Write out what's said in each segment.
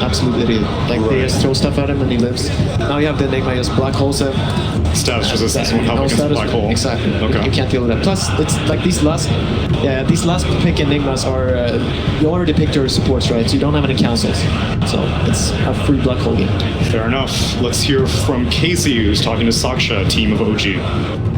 absolute idiot. Like they just throw stuff at him and he lives. Now you have the Enigma just black holes him. Status resistance will help against the black hole. Exactly. Okay. You can't deal with that. Plus, it's like these last pick Enigmas are you already picked your supports, right? So you don't have any cancels. So it's a free black hole game. Fair enough. Let's hear from Casey, who's talking to Saksha, team of OG.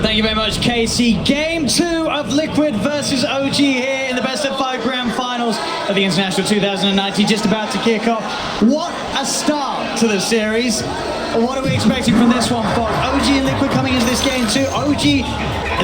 Thank you very much, Casey. Game 2 of Liquid versus OG here in the best of 5 grand finals of the International 2019, just about to kick off. What a start to the series. What are we expecting from this one, folks? OG and Liquid coming into this game too. OG,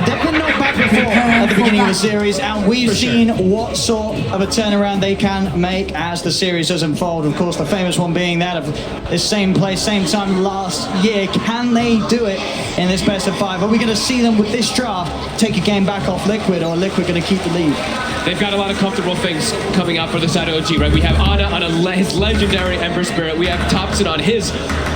they've been knocked back before at the beginning of the series, and we've seen what sort of a turnaround they can make as the series does unfold. Of course, the famous one being that of this same place, same time last year. Can they do it in this best of 5? Are we going to see them with this draft take a game back off Liquid, or are Liquid going to keep the lead? They've got a lot of comfortable things coming up for the side of OG, right? We have Ana on his legendary Ember Spirit. We have Thompson on his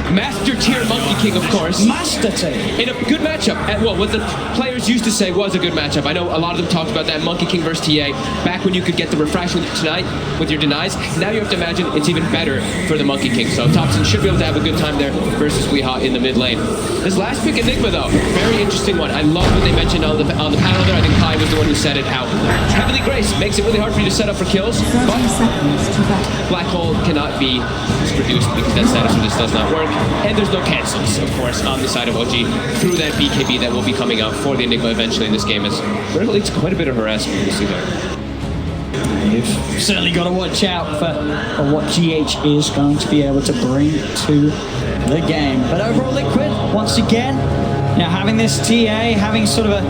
Master Tier Monkey King, of course. Master Tier. In a good matchup. Well, what the players used to say was a good matchup. I know a lot of them talked about that Monkey King versus TA back when you could get the refraction tonight with your denies. Now you have to imagine it's even better for the Monkey King. So Thompson should be able to have a good time there versus Weehaw in the mid lane. This last pick, Enigma, though, very interesting one. I love what they mentioned on the panel there. I think Kai was the one who said it out. Heavenly Grace makes it really hard for you to set up for kills, but Black Hole cannot be produced because that status for this does not work. And there's no cancels, of course, on the side of OG through that BKB that will be coming out for the Enigma eventually in this game. As it leads to quite a bit of harassment you see there. You've certainly got to watch out for what GH is going to be able to bring to the game. But overall, Liquid, once again, having this TA, having sort of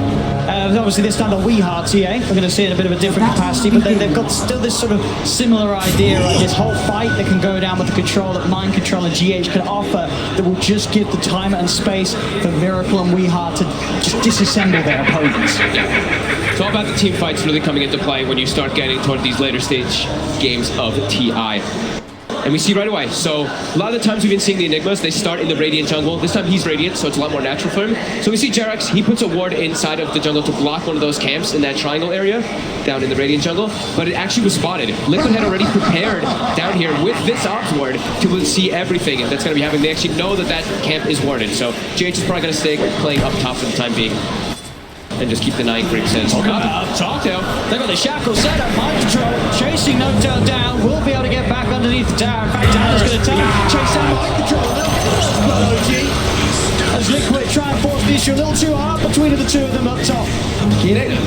obviously this time the Weehaw TA, we're going to see it in a bit of a different capacity, but they've got still this sort of similar idea, right? This whole fight that can go down with the control that Mind Control and GH can offer that will just give the time and space for Miracle and Weehaw to just disassemble their opponents. It's all about the team fights really coming into play when you start getting toward these later stage games of TI. And we see right away, so a lot of the times we've been seeing the Enigmas, they start in the Radiant jungle. This time he's Radiant, so it's a lot more natural for him. So we see Jerax, he puts a ward inside of the jungle to block one of those camps in that triangle area, down in the Radiant jungle, but it actually was spotted. Liquid had already prepared down here with this ops ward to see everything that's going to be happening. They actually know that that camp is warded, so GH is probably going to stay playing up top for the time being. And just keep the 9 creeps in. Up top, they've got the shackle set up, Mind Control, chasing Nocturne down, will be able to get back underneath the tower. In fact, Anna's going to chase down Mind Control. First blood, OG. As Liquid try and force the issue a little too hard between the two of them up top.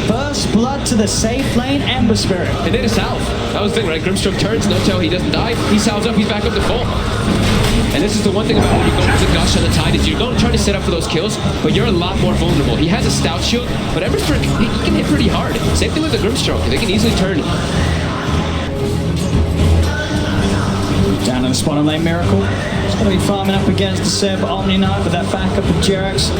First blood to the safe lane, Ember Spirit. And then a salve. That was the thing, right? Grimstroke turns, Nocturne, he doesn't die. He salves up, he's back up to full. And this is the one thing about when you go to the Gush on the Tide is you're going to try to set up for those kills, but you're a lot more vulnerable. He has a stout shield, but Ember Spirit, he can hit pretty hard. Same thing with the Grimstroke. They can easily turn. Down in the spotted lane, Miracle. He's going to be farming up against the Seb Omni Knight with that backup of Jerax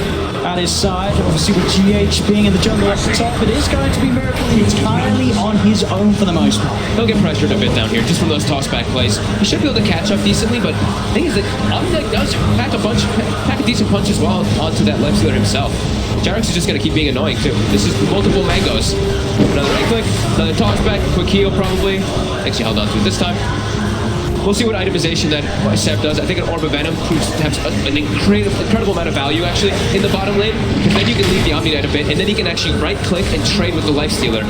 at his side. Obviously with GH being in the jungle at the top, it is going to be Miracle entirely on his own for the most part. He'll get pressured a bit down here just from those toss-back plays. He should be able to catch up decently, but the thing is that Omni does pack a decent punch as well onto that left sealer himself. Jerax is just going to keep being annoying too. This is multiple mangoes. Another right click, another toss-back, quick heal probably. Actually held on to it this time. We'll see what itemization that Seb does. I think an Orb of Venom proves to have an incredible amount of value, actually, in the bottom lane, because then you can leave the Omni Knight a bit, and then he can actually right-click and trade with the Lifestealer.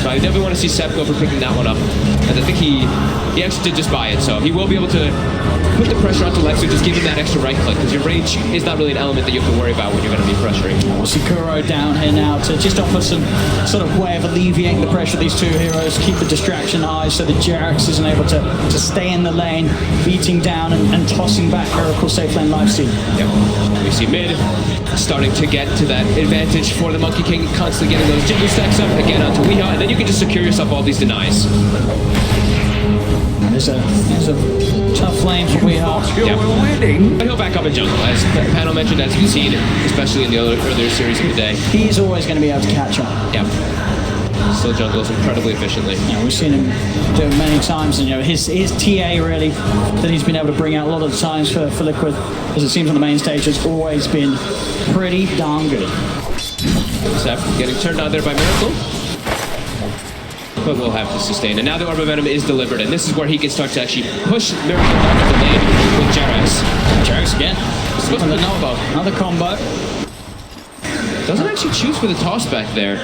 So I definitely want to see Seb go for picking that one up. And I think he actually did just buy it, so he will be able to put the pressure onto Lexer, just give him that extra right-click, because your range is not really an element that you have to worry about when you're going to be pressuring. We'll see Kuro down here now to just offer some sort of way of alleviating the pressure of these two heroes, keep the distraction high so that Jerax isn't able to stay in the lane, beating down and tossing back Miracle safe lane lifesteal. Yep. We see mid, starting to get to that advantage for the Monkey King, constantly getting those jiggle stacks up, again onto Weehaw, and then you can just secure yourself all these denies. There's a tough lane for Weehaw. Yep. But he'll back up in jungle, as the panel mentioned, as we've seen, especially in the earlier series of the day. He's always going to be able to catch up. Yep. Still jungles incredibly efficiently. Yeah, we've seen him do it many times, and his TA really that he's been able to bring out a lot of the times for Liquid, as it seems on the main stage, has always been pretty darn good. Seth getting turned on there by Miracle, but we'll have to sustain. And now the Orb of Venom is delivered, and this is where he can start to actually push Miracle down the lane with Jerax. Jerax again. Another combo. Doesn't actually choose for the toss back there.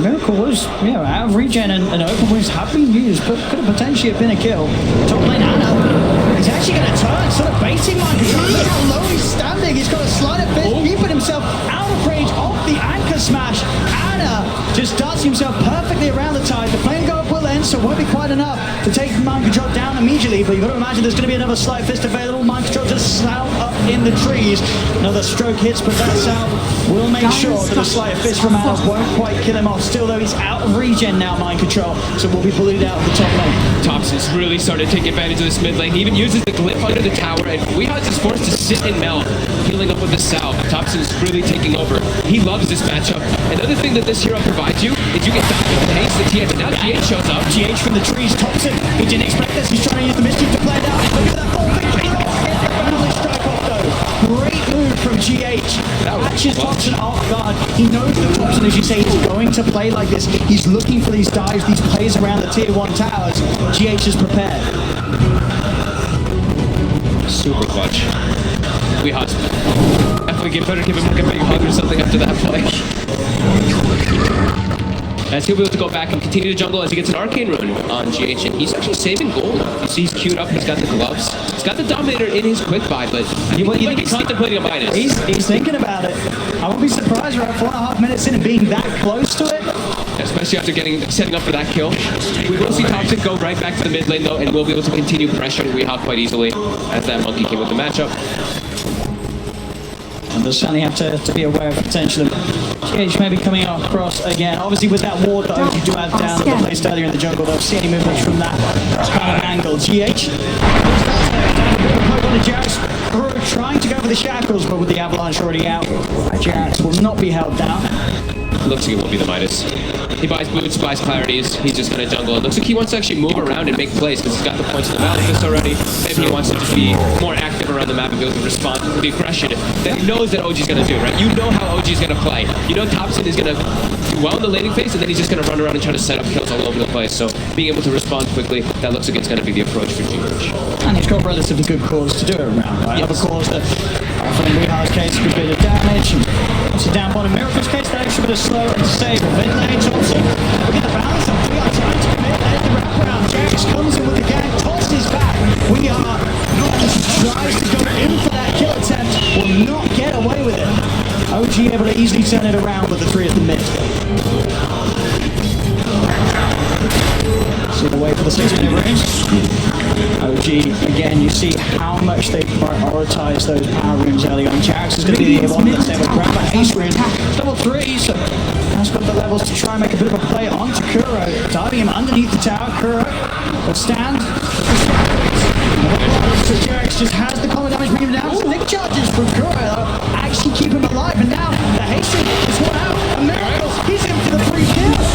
Miracle was, out of regen and open wounds have been used, but could have potentially have been a kill. Top lane Ana, he's actually going to turn, sort of baiting Mind Control. Look how low he's standing. He's got a sleight of fist, keeping himself out of range of the anchor smash. Ana just darts himself perfectly around the tide. The flame go up will end, so it won't be quite enough to take Mind Control down immediately, but you've got to imagine there's going to be another sleight fist available. Mind Control just out up in the trees. Another stroke hits, but that's out. We'll make sure that a sleight fist from Ana won't quite kill him off. Still though, he's out of regen now, Mind Control, so we'll be bullied out of the top lane. Thompson's really started to take advantage of this mid lane. He even uses the glyph under the tower, and Weehaw is forced to sit and melt, healing up with the salve. Thompson's really taking over. He loves this matchup. Another thing that this hero provides you is you get dive with the haste, the TF, and now GH shows up. GH from the trees, Thompson, he didn't expect this. He's trying to use the mischief to play it out. Look at that whole thing. Strike off though. Great move from GH. Catches Thompson off guard. He knows that Thompson, as you say, is going to play like this. He's looking for these dives, these plays around the tier 1 towers. GH is prepared. Super clutch. Weehaw's definitely better give him like a big hug or something after that play. As he'll be able to go back and continue to jungle as he gets an Arcane Rune on GH, and he's actually saving gold. You see he's queued up, he's got the gloves. He's got the Dominator in his quick buy, but you think he's contemplating a minus. He's thinking about it. I won't be surprised around 4.5 minutes in and being that close to it. Especially after setting up for that kill. We will see Thompson go right back to the mid lane though, and we'll be able to continue pressuring Weehaw quite easily as that Monkey King with the matchup. And they'll certainly have to be aware of the potential of GH maybe coming across again. Obviously with that ward though, you do have down that placed earlier in the jungle. They'll see any movements from that kind of angle. GH trying to go for the shackles, but with the avalanche already out, Jerax will not be held down. Looks like it will be the Midas. He buys boots, buys clarities, he's just going to jungle. It looks like he wants to actually move around and make plays because he's got the points of the Valley Fist already. Maybe he wants to just be more active around the map and be able to respond to the aggression that he knows that OG's going to do, right? You know how OG's going to play. You know Thompson is going to do well in the laning phase, and then he's just going to run around and try to set up kills all over the place. So being able to respond quickly, that looks like it's going to be the approach for GH. And he's got relatively good cores to do it around, right? Yes. Other cores that, from Weeha's case, a good bit of damage. It's a down bottom. Miracle's case, that extra bit of slow and save. Mid lane, Thompson. Look at the balance. We are trying to commit. There's the wraparound. Jax comes in with the gang, tosses back. We are tries to go in for that kill attempt. Will not get away with it. OG able to easily turn it around with the 3 at the mid. So the way for the 6-minute range. OG, again, you see how much they prioritize those power runes early on. Jax is going to be the one that's able to grab an ace rune. Level 3, so has got the levels to try and make a bit of a play onto Kuro. Diving him underneath the tower. Kuro will stand. So Jax just has the common damage, bring him down. Some big charges from Kuro, actually keep him alive. And now the haste is one out. A miracle. He's in for the 3 kills.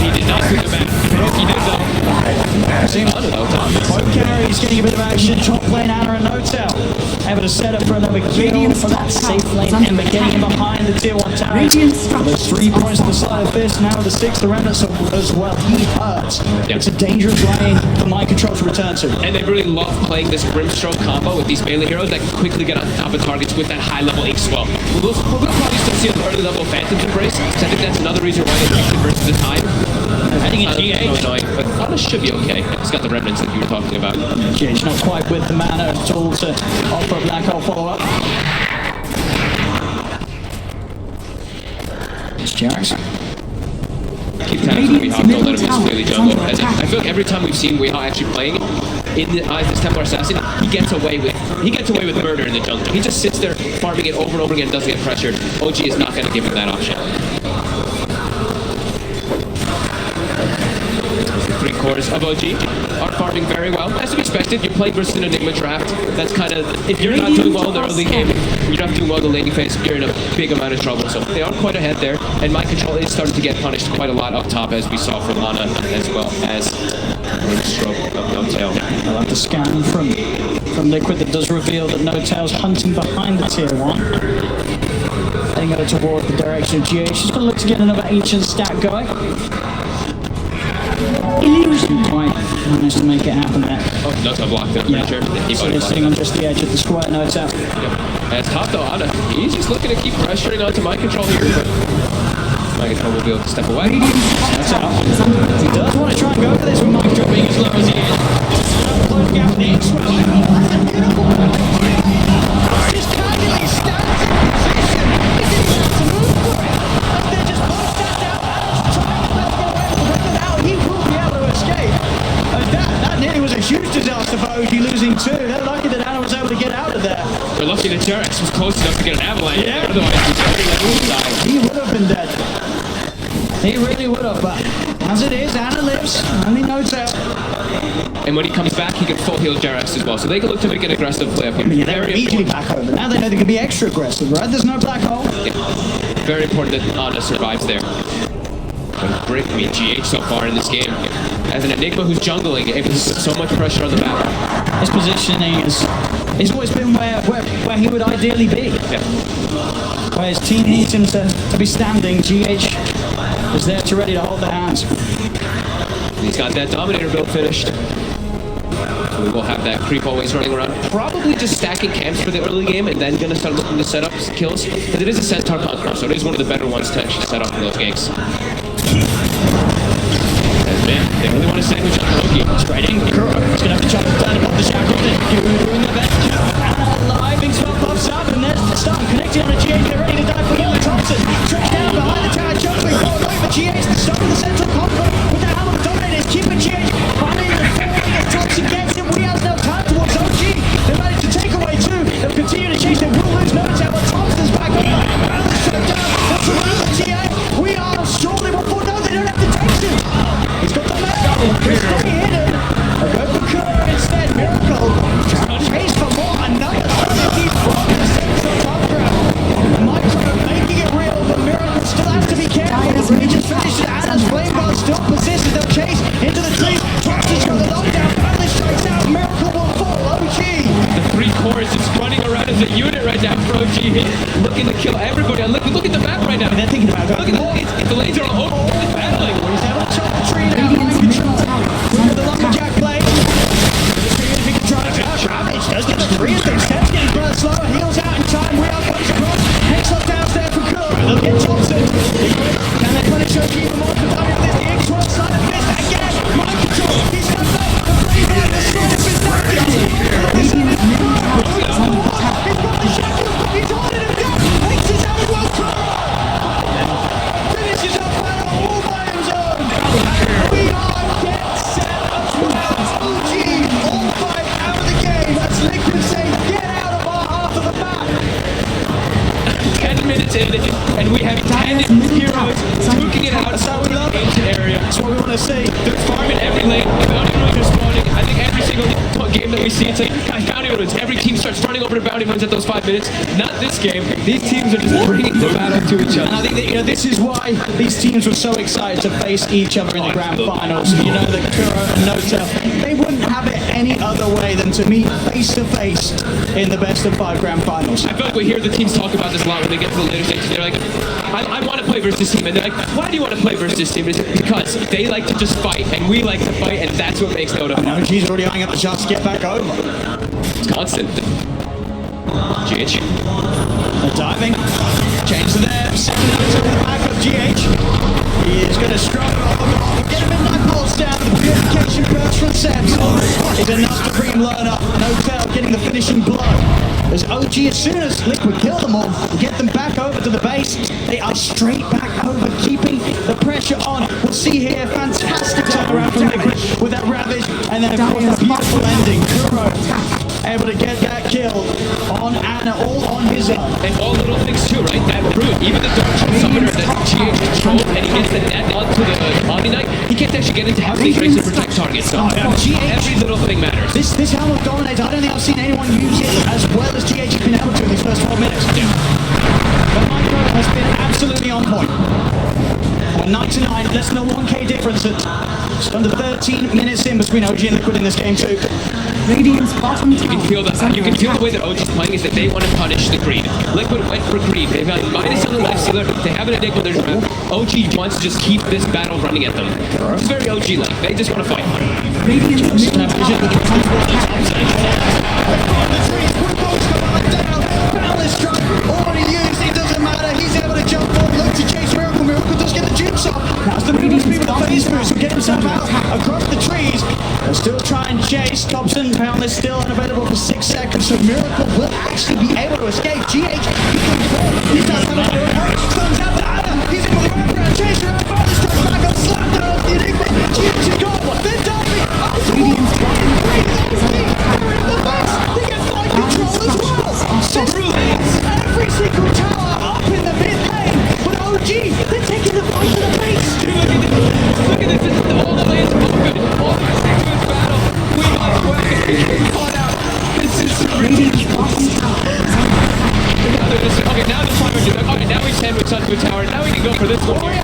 He did not see the map. He did though. Both carries getting a bit of action. Top lane, Ana and Notel. Able to set up for another kill for that safe lane. Ember getting him behind the tier 1 tower. There's 3 points to the side of this. Now with the 6th, the remnants as well. He hurts. Yep. It's a dangerous lane for Mind Control to return to. And they really love playing this Grimstroke combo with these melee heroes that can quickly get on top of targets with that high level ink swell. We're going to probably still see an early level Phantom's Embrace, so I think that's another reason why they picked it versus the time. I think it's GH. But Ana should be okay. He's got the remnants that you were talking about. GH not quite with the mana at all to offer a black hole follow-up. It's Jerax. Keep tabs on Weehaw, don't let him use freely jungle. I feel like every time we've seen Weehaw actually playing in the Eyes of this Templar Assassin, he gets away with murder in the jungle. He just sits there farming it over and over again, doesn't get pressured. OG is not going to give him that option. The 3 cores of OG are farming very well. As to be expected, you're playing versus an Enigma draft. That's kind of, if you're not doing well in the early game, you're not doing well in the laning phase, you're in a big amount of trouble. So they are quite ahead there, and mind control is starting to get punished quite a lot up top, as we saw from Lana, as well as the stroke of No Tail. I like the scan from Liquid that does reveal that No Tail's hunting behind the tier 1. Heading over toward the direction of GH. She's going to look to get another ancient stack going. Illusion quite managed to make it happen there. Oh, No Tail blocked it, I'm pretty sure. So they're sitting on just the edge of the square, No Tail. Yep. As top though, Ana, he's just looking to keep pressuring onto mind control here, but mind control will be able to step away. That's out. He does want to try and go for this with mind control being as low as he is. Closing out the X-Well. Beautiful. Just casually stands in position. He didn't have to move for it. As they're just both stand out. Trying to go away with it now. He will be able to escape. That nearly was a huge disaster for OG losing 2. They're lucky that Ana was able to get out of there. They're lucky that Jarex was close enough to get an avalanche. Yeah. Otherwise, He would have been dead. He really would have, but as it is, Ana lives. Only No Tail. And when he comes back, he can full heal Jarex as well. So they can look to make an aggressive play up here. Yeah, they're immediately back over. Now they know they can be extra aggressive, right? There's no black hole. Yeah. Very important that Ana survives there. But break me, GH so far in this game. As an Enigma who's jungling, able to put so much pressure on the map. His positioning is always been where he would ideally be. Yeah. Where his team needs him to be standing, GH is there to ready to hold their hands. He's got that Dominator build finished. So we will have that creep always running around. Probably just stacking camps for the early game and then going to start looking to set up kills. But it is a Centaur Conqueror, so it is one of the better ones to actually set up for those ganks. Man, they really want to sandwich on Loki. Straight in, Kuro. He's going to have to chop it down above the shackle. Doing the best. Alive, being spell pops up, and there's the stun. Connecting on a GH, they're ready to die for Gilly Thompson. Stretched down behind the tower, jumping forward over GH. The stun of the central conqueror with the hammer dominated. Keeping GH running and falling as Thompson gets him. We have no time towards OG. They managed to take away 2. They'll continue to chase. They will lose No Tail, but Thompson's back up. And the shut down. That's around the GH. We are surely before. No, they don't have to take him. He's got the map. He's very hidden. A go for Kuro instead. Miracle. Chase for more. Another deep from the central conqueror. Micro making it real, but Miracle still has to be careful. He just finished it. Ana's flame bar still persists. They'll chase into the tree. Thompson's got the lockdown. Finally strikes out. Miracle will fall. OG. The 3 cores is running around as a unit right now for OG. Looking to kill everybody. Look at the map right now. They're thinking about it. Look at the lanes are all over. It's battling. He's able to chop the tree now. Mind control. Look at the lumberjack blade. If he can try to damage, does get the 3 of them. Steps getting burst slower. Heals out in time. We are comes across. Hex up downstairs for Kuro. They'll get Thompson. Can they punish OG even more? Because I mean, the X-12 side of this again. Mind control. He's got the flame bar. The sword is nothing. He's got the shackle. He's holding him down. Hex is out of well. Finishes up all by his own. We are get set up now. OG all 5 out of the game. That's Liquid saying get out of our half of the map. 10 minutes in, and we have 10 heroes duking it out. That's how we love it. Ancient area. That's what we want to see. They're farming every lane. The bounty ruins are spawning. I think every single game that we see, it's like, guys, bounty ruins. Every team starts running over to bounty ruins at those 5 minutes. Not this game. These teams are just bringing the battle to each other. And I think that, this is why these teams were so excited to face each other in the grand finals. You know, the Kuro and No Tail, they wouldn't have it any other way than to meet face to face in the best of 5 grand finals. I feel like we hear the teams talk about this a lot when they get to the later stages. They're like, I want to play versus this team. And they're like, why do you want to play versus this team? It's because they like to just fight, and we like to fight, and that's what makes Dota fun. No, she's already eyeing up the shots to get back over. It's constant. GH. They're diving. Change to them. Second notes over the back of GH. He is going to struggle. Get a midnight pulse down. The purification burst from Sebs is enough to bring him low enough. No Tail getting the finishing blow. As OG, as soon as Liquid kill them all, get them back over to the base, they are straight back over, keeping the pressure on. We'll see here, fantastic turnaround from Liquid. with that Ravage, and then of course that beautiful ending. Kuro able to get that kill on Anna, all on his own. And all little things too, right? That root, even the Dark Summoner that GH controls, and he gets the net onto the Omni Knight, he can't actually get into heavily race to protect targets. So every little thing matters. This helmet dominates. I don't think I've seen anyone use it as well as GH has been able to in these first 12 minutes. But Micro has been absolutely on point. 9-9, less than a 1k difference. Just under 13 minutes in between OG and Liquid in this game too. Radiant's bottom You can feel the way that OG's playing is that they want to punish the greed. Liquid went for greed. They've got minus on the life stealer. They have an Enigma there's OG wants to just keep this battle running at them. It's very OG-like. They just want to fight. Radiant's middle already used, it doesn't matter, he's able to jump forward, look to chase Miracle. Miracle does get the jigsaw. Now it's the Radiant with the phase moves who get himself out across the trees. They'll still try and chase. Thompson Pound is still unavailable for 6 seconds, so Miracle will actually be able to escape. GH, he does have a thumbs out to Anna, he's in with a wraparound chase around farther, strikes back on slap down off the Enigma. GH is gone, then Darby, Radiant's bottom they get flight control as well. Every single tower up in the mid lane, but OG, they're taking the fight to the base. Look at this. All the lanes are open. All the sequence battle. We got caught out. This is Radiant's bottom okay, now the fire. Okay, now we sandwich onto a tower. Now we can go for this one here.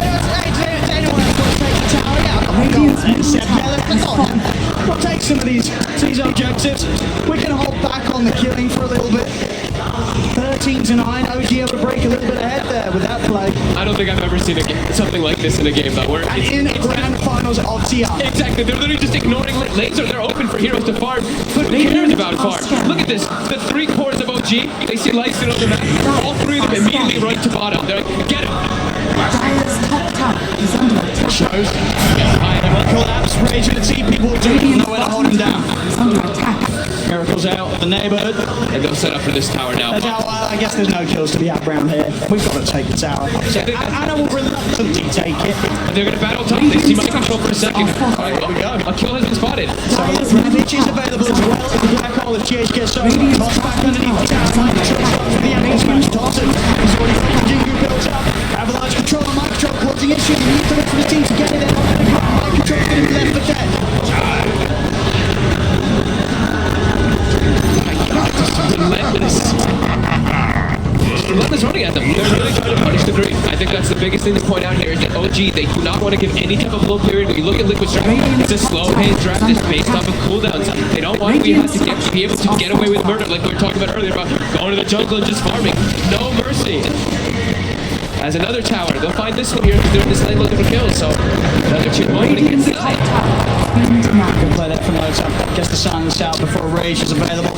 Anyone else want to take the tower? We'll take some of these objectives. We can hold back on the killing for a little bit. 13-9, OG able to break a little bit ahead there with that play. I don't think I've ever seen something like this in a game though. Where And in the grand finals of TI. Exactly, they're literally just ignoring lanes. They're open for heroes to farm. But who cares about farm? Look at this. The 3 cores of OG, they see lights on the map. All 3 of them immediately right to bottom. They're like, get it. Dyer's top tower is under attack. Shows. Collapse, rage with the team. People do know where to hold him down. Is under attack. Miracle's out, the neighborhood. And they'll set up for this tower now. I guess there's no kills to be had around here. We've got to take the tower. Anna will reluctantly take it. They're going to battle top. They see my control for a second. Here we go. A kill has been spotted. So Ravage is available as well. If the black hole of GH gets over, toss back underneath the tower. Mind control starts with the angle smash. Thompson has already got the Jingu built up. Avalanche control and mind control closing issue. We need the rest of the team to get it in. Mind control's going to be left for dead. Relentless running at them. They're really trying to punish the greed. I think that's the biggest thing to point out here is that OG, they do not want to give any type of low period. When you look at Liquid's draft, it's a slow paced draft that's based off of cooldowns. They don't want we have to be able to get away with murder like we were talking about earlier about going to the jungle and just farming. No mercy. As another tower, they'll find this one here because they're in this lane looking for kills. So another 2 moment against the eye. Can play that from outside. Gets the silence out before Rage is available.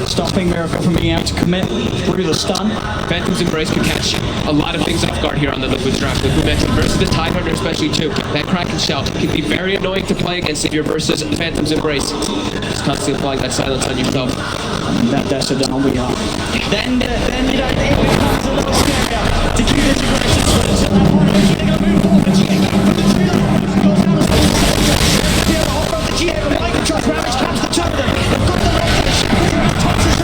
Stopping Miracle from being able to commit through the stun. Phantom's Embrace can catch a lot of things off guard here on the Liquid draft. Like we mentioned, versus the TI9 especially too. That Kraken Shell can be very annoying to play against if you're versus Phantom's Embrace. Just constantly applying that silence on yourself. That Desodon we are. Then you know, it becomes a little scarier to keep this aggression. So at that point, they're going to move forward. The GA goes down the GA, the mic control, Ravage caps the 2 of them. They've got the rotation. Thompson's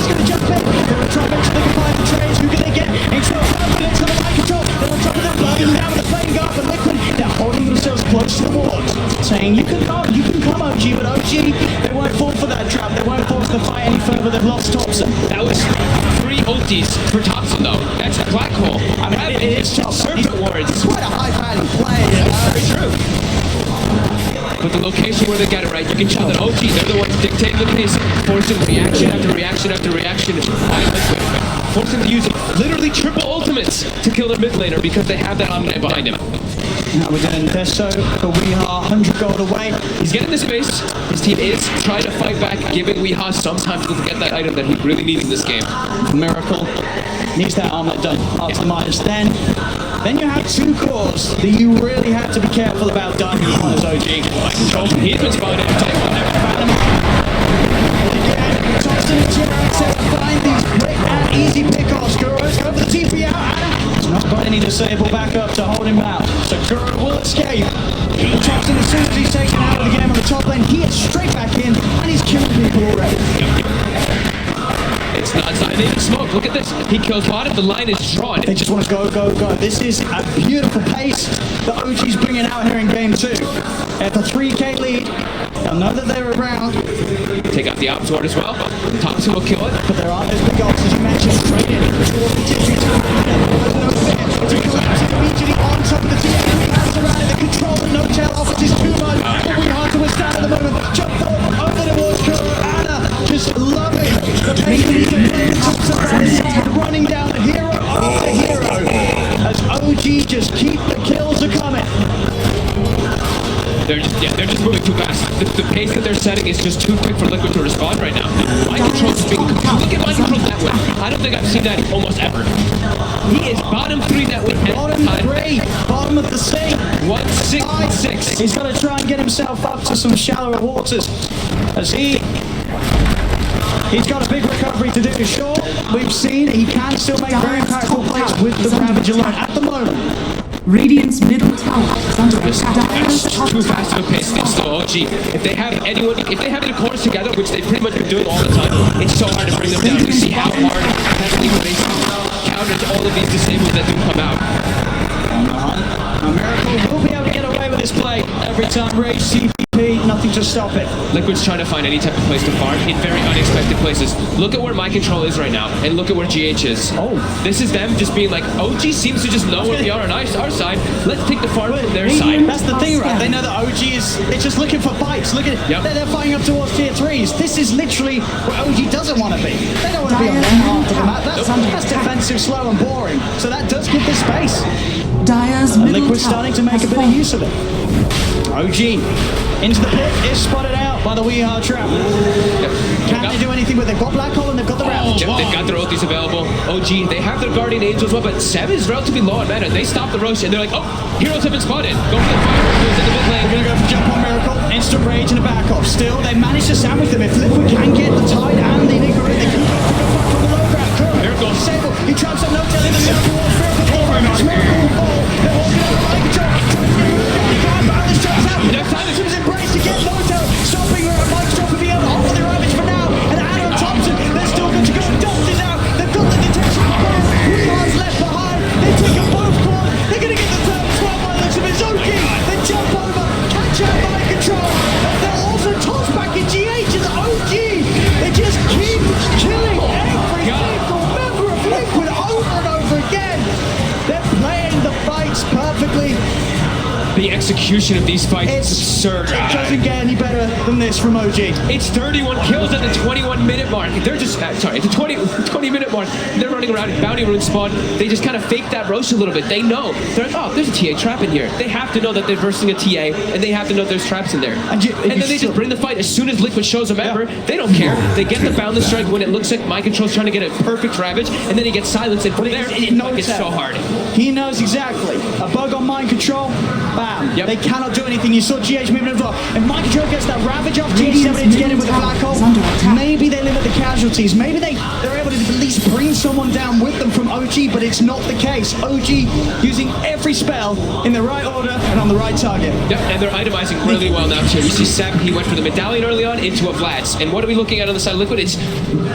going to jump in. They're going to try to make sure they can find the trades. Who can they get? Into a 5 minutes of the mic control. They're on top of them, blowing down with the flame guard, but Liquid, they're holding themselves close to the walls, saying, you can come OG, but OG, they won't fall for that trap. They won't force the fight any further. They've lost Thompson. That was 3 ultis for Thompson though. That's a black hole. I mean, it is tough. Serpent wards. It's quite a high-value play. Very true. But the location where they get it right, you can tell that OG, they're the ones dictating the pace, forcing reaction after reaction after reaction by Liquid. Forcing to use literally triple ultimates to kill their mid laner because they have that Omni behind him. Now we're doing Deso, but we are 100 gold away. He's getting the space. His team is trying to fight back, giving Weehaw some time to get that item that he really needs in this game. Miracle needs that armlet done after the minus. Then you have 2 cores that you really have to be careful about dying on as OG. He's been spotted. Thompson and Gerard said find these quick and easy pickoffs. Guro's go for the TP out. Anna has not got any disable back up to hold him out. So Guro And they even smoke. Look at this. He kills bottom. The line is drawn. They just want to go, go, go. This is a beautiful pace that OG's bringing out here in game 2. At the 3K lead, they'll know that they're around. Take out the op sword as well. Top 2 will kill it. But there aren't those big ults, as you mentioned, straight in toward the Gypsy tower. There's no fear. It's a collapsing immediately on top of the TI9. Hands around it. The control that No Tail offers is too much. But we hard to withstand at the moment. Jump forward over towards Kuro. Anna just loving the pace that he's playing. Tops of that side, running down hero after hero. As OG just keep the kills are coming. They're just moving too fast. The pace that they're setting is just too quick for Liquid to respond right now. Mind control is being... Look at mind control that way. I don't think I've seen that almost ever. He is bottom 3 that way. Bottom 3, bottom of the sink. 1-6-6. He's got to try and get himself up to some shallower waters. As he's got a big recovery to do. Sure, we've seen he can still make very impactful plays with the Ravage alone at the moment. Radiant's middle tower is under attack. Dire's That's top too tower fast of a pace. It's still OG. If they have anyone, if they have their cores together, which they've pretty much been doing all the time, it's so hard to bring them down. We see how hard Heavenly Base counters all of these disables that do come out. A Miracle will be able to get away with this play every time. Rage, CPP, nothing to stop it. Liquid's trying to find any type of place to farm in very unexpected places. Look at where my control is right now, and look at where GH is. Oh. This is them just being like, OG seems to just know where we are on our side. Let's take the farm from their side. That's the thing, right? They know that OG is they're just looking for fights. Look at it. Yep. They're fighting up towards tier 3s. This is literally where OG doesn't want to be. They don't want to be on their half of the map. That's defensive, slow, and boring. So that does give this space. Dire's And middle Liquid's tower starting to make a bit of has use of it. OG into the pit is spotted out by the Weehar trap. Can they do anything with it? They've got Black Hole and they've got the Ravage. Yep, they've got their ultis available. OG, they have their Guardian Angel as well, but Sev is relatively low on mana. They stop the Rosh and they're like, oh, heroes have been spotted. Go for the fire. Goes in the mid lane. We're going to go for jump on Miracle. Instant rage and a back off. Still, they managed to sandwich them. If Liquid can get the Tide and the Igniter, they can go from the low ground. Curve. Miracle. Sable. He traps up No Tail in the circle. Miracle fall. Miracle will fall. They're walking out of the control. He can't balance shots out. Next time Thompson's embraced to get No Tail. Stopping Mike's drop of the other. Off the Ravage for now. And Adam Thompson, they're still good to go. Dumped it out. They've got the detection. Weehar's left behind. They take a both corners. They're going to get the third as well by the looks of it. Zoki. They jump over. Catch out by control. They're also tossed back in GH as OG. They just keep killing every single member of Liquid over and over again. They're playing the fights perfectly. The execution of these fights is absurd. It doesn't get any better than this from OG. It's 31 kills at the 21-minute mark. They're just, sorry, at the 20-minute mark, they're running around in Bounty Rune spawn. They just kind of fake that Rosh a little bit. They know. They're like, oh, there's a TA trap in here. They have to know that they're versing a TA, and they have to know there's traps in there. And then they just bring the fight. As soon as Liquid shows a member, they don't care. They get the Boundless Strike when it looks like Mind Control's trying to get a perfect Ravage, and then he gets silenced, and from there, it's so hard. He knows exactly. A bug on Mind Control, bam. Yep. They cannot do anything. You saw GH moving as well. If Mind Control gets that Ravage off TH7 to get in with a Black Hole, maybe they limit the casualties. Maybe they're able to at least bring someone down with them from OG, but it's not the case. OG using every spell in the right order and on the right target. Yep, and they're itemizing really well now too. You see Seb, he went for the Medallion early on into a Vlad's. And what are we looking at on the side of Liquid? It's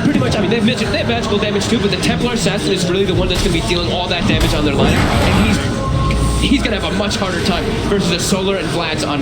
pretty much, I mean, they have magical damage too, but the Templar Assassin is really the one that's going to be dealing all that damage on their lineup. And he's going to have a much harder time versus a Solar and Vlad's on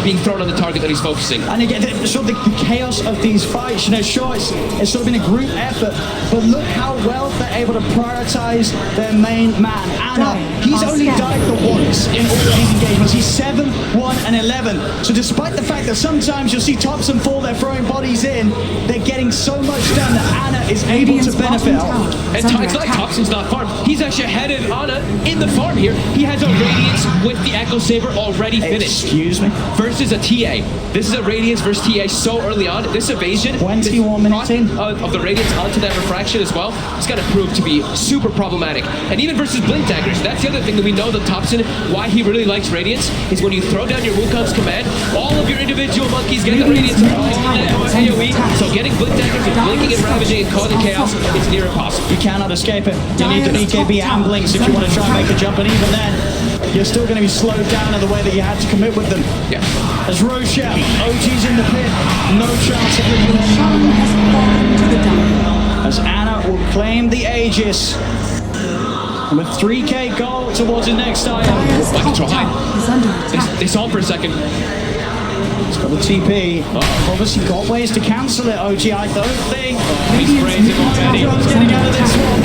being thrown on the target that he's focusing. And again, sort of the chaos of these fights, you know, sure, it's sort of been a group effort, but look how well they're able to prioritize their main man. Anna, he's only died the once in all these engagements. He's 7, 1, and 11. So despite the fact that sometimes you'll see Thompson fall, they're throwing bodies in, they're getting so much done that Anna is able to benefit. And it's like Thompson's not farmed. He's actually ahead of Anna in the farm here. He has a Radiance with the Echo Saber already finished. Excuse me? Versus a TA. This is a Radiance versus TA so early on. This evasion 21 minutes in of the Radiance onto that refraction as well. It's going to prove to be super problematic. And even versus Blink Daggers, that's the other thing that we know that Thompson, why he really likes Radiance, is when you throw down your Wukong's command, all of your individual monkeys get the Radiance AoE. So getting Blink Daggers and blinking and ravaging and causing chaos is near impossible. You cannot escape it. You need the BKB and blinks if you want to try and make a jump, and even then, you're still going to be slowed down in the way that you had to commit with them. Yeah. As Rochelle, OG's in the pit, no chance of winning. Shaman has fallen to the dark. As Anna will claim the Aegis. And with 3k gold towards his next item. Dire's Like top to hide. tower is under attack. They saw him for a second. He's got the TP. Obviously got ways to cancel it, OG. I don't think. He's crazy already. John's getting out of this one.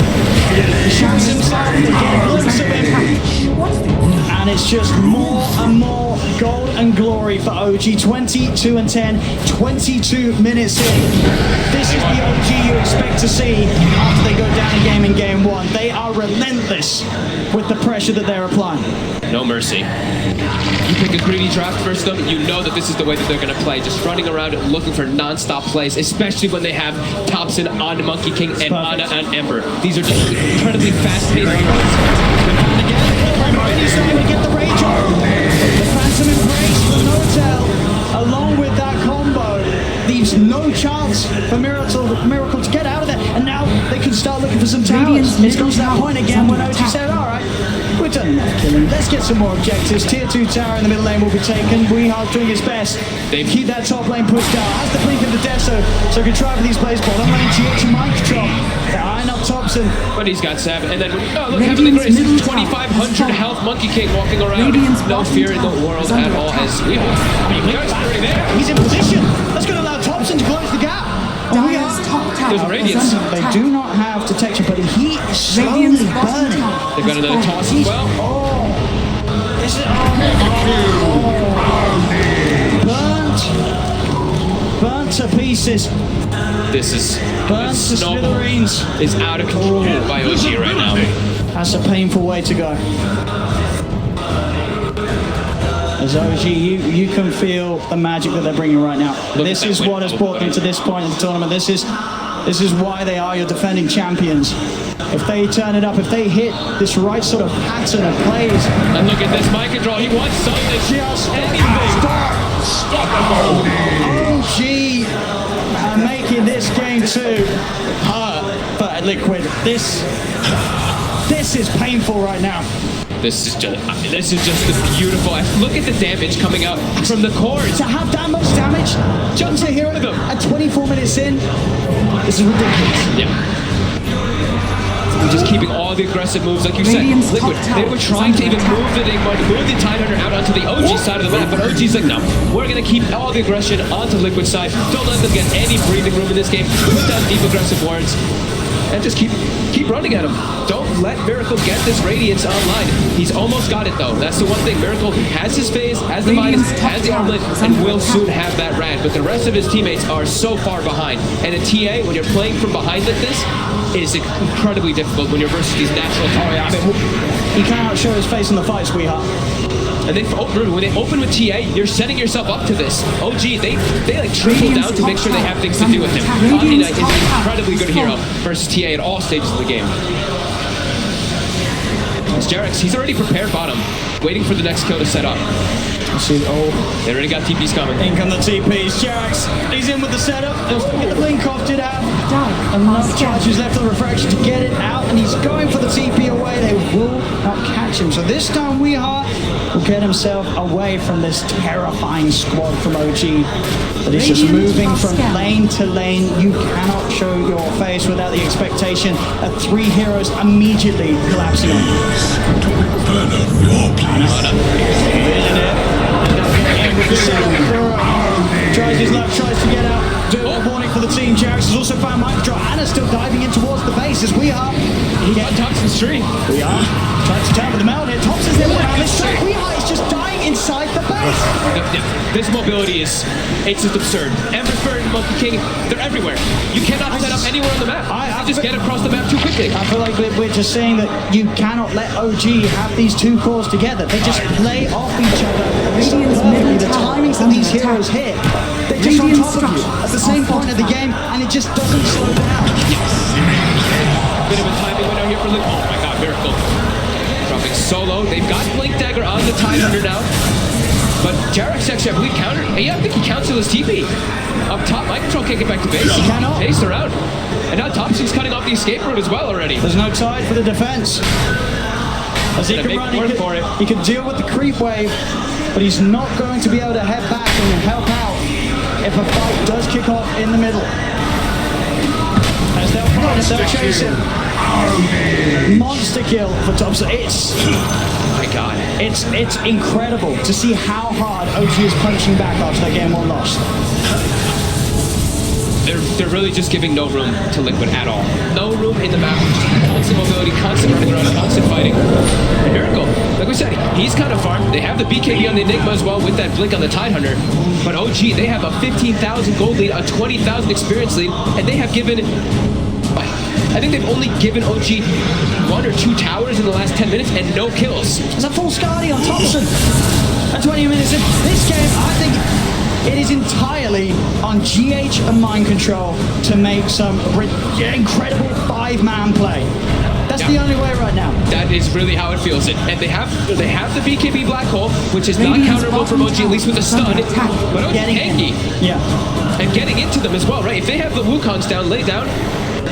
He shows himself, they get a glimpse of him. And it's just more and more gold and glory for OG. 22 and 10, 22 minutes in. This is the OG you expect to see after they go down a game in game one. They are relentless with the pressure that they're applying. No mercy. You pick a greedy draft versus them, you know that this is the way that they're going to play. Just running around looking for non-stop plays, especially when they have Thompson on Monkey King and Ana on Ember. These are just incredibly fast-paced games. He's starting to get the rage on. The Phantom Embrace from Hotel, along with that combo, leaves no chance for Miracle to get out of there. And now they can start looking for some towers. It's got to that point again when OG said, all right, we've done enough killing. Let's get some more objectives. Tier 2 tower in the middle lane will be taken. Weehar's doing his best. They keep that top lane pushed down. Has the blink of the Deso, so can try for these plays. Bottom lane, GH and Microtron. They're eyeing up Thompson. But he's got 7. And then, oh, look, Heavenly Grace, 2,500 health Monkey King walking around. No fear in the world at all as we He's in position. That's going to allow Thompson to close the gap. Dire's top tower There's Radiance. is under They attack. do not have detection, but he is slowly Radiant's bottom burning. tower They've got has another fallen. toss as well. This is burnt to pieces. This is Burnt to snowball smithereens. is out of control by OG right now. That's a painful way to go. As OG, you can feel the magic that they're bringing right now. Look This at that is what has win. brought them to this point in the tournament. This is why they are your defending champions. If they turn it up, if they hit this right sort of pattern of plays, And look at this mind control. He wants something. just Anything. OG making this game 2 hurt for Liquid. This is painful right now. This is just the beautiful. Look at the damage coming out from the cores. To have that much damage, just to hero them at 24 minutes in, this is ridiculous. Yeah. Just keeping all the aggressive moves, like you Radiant's said. Liquid, top they tower were is trying to under even move the TI9 out onto the OG side of the map, but OG's like, no, we're going to keep all the aggression onto Liquid side. Don't let them get any breathing room in this game. Put down deep aggressive wards. And just keep running at him. Don't let Miracle get this Radiance online. He's almost got it though. That's the one thing. Miracle has his phase, has the Midas, has the armlet, and will soon have that Rad. But the rest of his teammates are so far behind. And a TA, when you're playing from behind like this, is incredibly difficult when you're versus these natural targets. He cannot show his face in the fight, sweetheart. And when they open with TA, you're setting yourself up to this. OG, they like trickle down to make sure they have things to do with him. Omni Knight is an incredibly good hero versus TA at all stages of the game. It's Jarex, he's already prepared bottom, waiting for the next kill to set up. See, They already got TPs coming. in come the TPs. Jarex, he's in with the setup. Get the blink off, did have Dire enough lost charges left for the refraction to get it out, and he's going for the TP away. They will not catch him. So this time Weeheart will get himself away from this terrifying squad from OG. But it's just moving from lane to lane. You cannot show your face without the expectation of 3 heroes immediately collapsing on you. Tries his luck, tries to get out. Do a warning for the team. Jarex has also found Microtron. Anna's still diving in towards the base as we are. He got Thompson's tree. We are. Tries to turn with the mount here. Thompson's there with the mount. We are is just dying inside the base. This mobility it's just absurd. Emberspur and Monkey King, they're everywhere. You cannot set up anywhere on the map. They just get across the map too quickly. I feel like we're just saying that you cannot let OG have these 2 cores together. They just play off each other. So perfectly. The timings that these heroes hit, they're just on top of you at the same point of the game, and it just doesn't slow down. Bit of a timing window here for Liquid. Oh my god, Miracle. Dropping solo. They've got Blink Dagger on the TI9 now. But Jarex actually, I believe, countered. Yeah, I think he counts his TP. Up top, Microtron can't get back to base. He cannot. Chased around. And now Thompson's cutting off the escape route as well already. There's no tide for the defense. As he Gonna can make run, work for it. he can deal with the creep wave, but he's not going to be able to head back and help out if a fight does kick off in the middle. As they'll find us, they'll chase him. Monster kill for Thompson. Oh my God. It's incredible to see how hard OG is punching back after that game 1 loss. They're really just giving no room to Liquid at all. No room in the map. Constant mobility, constant running around, constant fighting. And Miracle, like we said, he's kind of farmed. They have the BKB on the Enigma as well with that blink on the Tidehunter. But OG, they have a 15,000 gold lead, a 20,000 experience lead, and they have given... I think they've only given OG 1 or 2 towers in the last 10 minutes and no kills. There's a full Scardy on Thompson. At 20 minutes in this game, I think it is entirely on GH and Mind Control to make some incredible 5-man play. That's the only way right now. That is really how it feels. And they have the BKB Black Hole, which is not counterable from OG, at least with a stun. But OG tanky. Yeah. And getting into them as well, right? If they have the Wukongs down, lay down,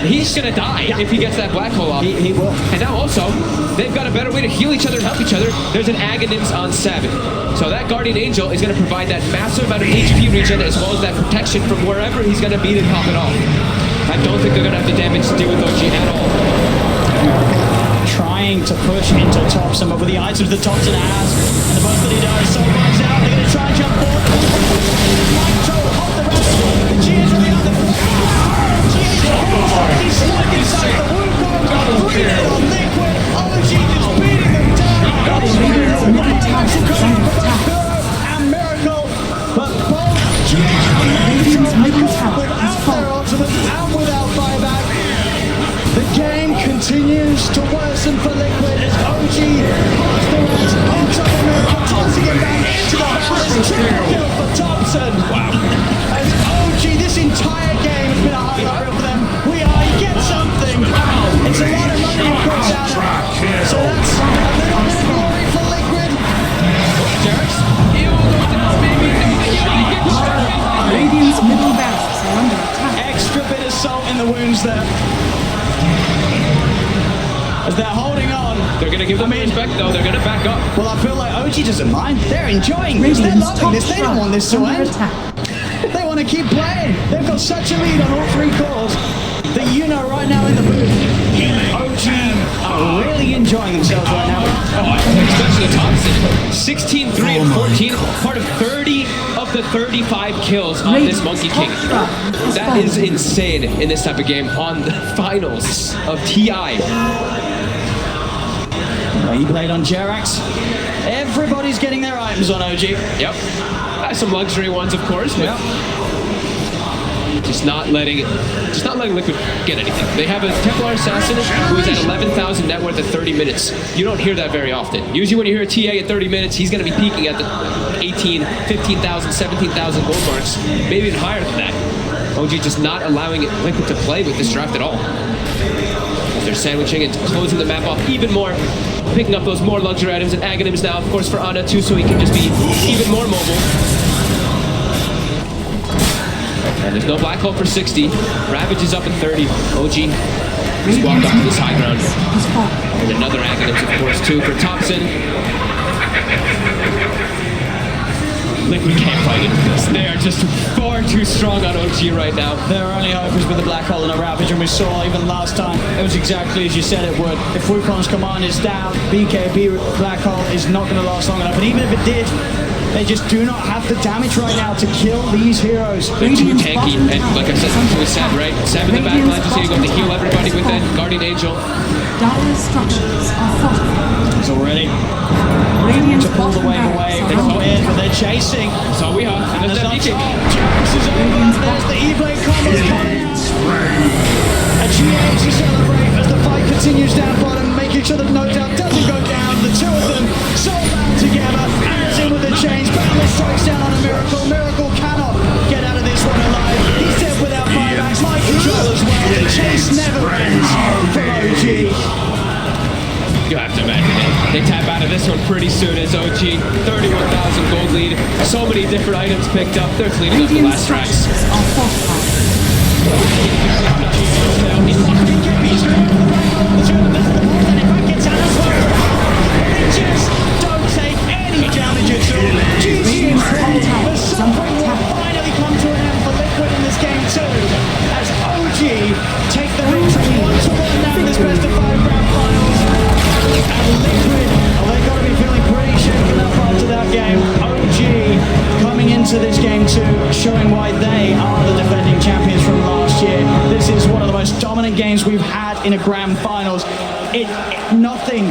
he's gonna die if he gets that Black Hole off. He will. And now also, they've got a better way to heal each other and help each other. There's an Aghanims on 7. So that Guardian Angel is gonna provide that massive amount of HP regen as well as that protection from wherever he's gonna beat and pop it off. I don't think they're gonna have the damage to do with OG at all. Trying to push into Thompson, but with the items that Thompson has, and the most that he does, so runs out, they're gonna try and jump forward. Nitro off the rest. She is on the other. He's stuck inside the Wukong, breathing on Liquid. OG just beating them down. And Miracle, but both Radiant's middle tower is without their falling. ultimate and without buyback. The game continues to worsen for Liquid as OG holds the rest on top of Miracle, tossing him back into the balance. Triple kill for Thompson. Wow. As OG, this entire game has been a highlight reel for them. You get something. It's a lot of money, of course, out of it. So that's a little bit of glory for Liquid. Radiant's middle barracks are under attack. Extra bit of salt in the wounds there. As they're holding on. They're gonna give them respect though, they're gonna back up. Well, I feel like OG doesn't mind. They're enjoying this. They're loving this. They don't want this to under end. attack. They want to keep playing. They've got such a lead on all 3 cores that you know right now in the booth, OG are really enjoying themselves right now. Especially Thompson. 16, 3, and 14. Part of 30 of the 35 kills on this Monkey King. That is insane in this type of game on the finals of TI. Well, he played on Jerax. Everybody's getting their items on OG. Yep. Some luxury ones, of course, but just not letting Liquid get anything. They have a Templar Assassin who is at 11,000 net worth at 30 minutes. You don't hear that very often. Usually when you hear a TA at 30 minutes, he's going to be peaking at the 18, 15,000, 17,000 gold marks, maybe even higher than that. OG just not allowing Liquid to play with this draft at all. They're sandwiching and closing the map off even more, picking up those more luxury items and Aghanims now, of course, for Ana too, so he can just be even more mobile. And there's no Black Hole for 60. Ravage is up at 30. OG just walked up to this high ground. And another Aghanims, of course, too, for Thompson. Liquid can't fight it. They are just far too strong on OG right now. Their only hope is with the Black Hole and a Ravage, and we saw even last time, it was exactly as you said it would. If Wukong's command is down, BKB Black Hole is not going to last long enough, and even if it did, they just do not have the damage right now to kill these heroes. They're too tanky, and like I said, we said, right? 7 in the back line, just here, going to heal everybody with that Guardian Angel. Dire structures are fortified. He's already Radiant's to pull the bottom wave away. barracks They are go under in, but attack. they're chasing. So we are. And And there's that there's BKB. Jax is over. There's the E-Blade combo coming out. A GH to celebrate as the fight continues down bottom, making sure that no doubt doesn't go down. The two of them so bound together. Adds in with the chains. Boundless strikes down on a Miracle. Miracle cannot get out of this one alive. He's dead without buybacks. My control as well. The chase never ends from OG. You have to imagine it. They tap out of this one pretty soon as OG. 31,000 gold lead. So many different items picked up. They're cleaning up the Radiant last tracks. structures are fortified. Just don't take any damage at all. Radiant's bottom tower The is under suffering will attack. finally come to an end for Liquid in this game too, as OG take into this game 2, showing why they are the defending champions from last year. This is one of the most dominant games we've had in a grand finals. Nothing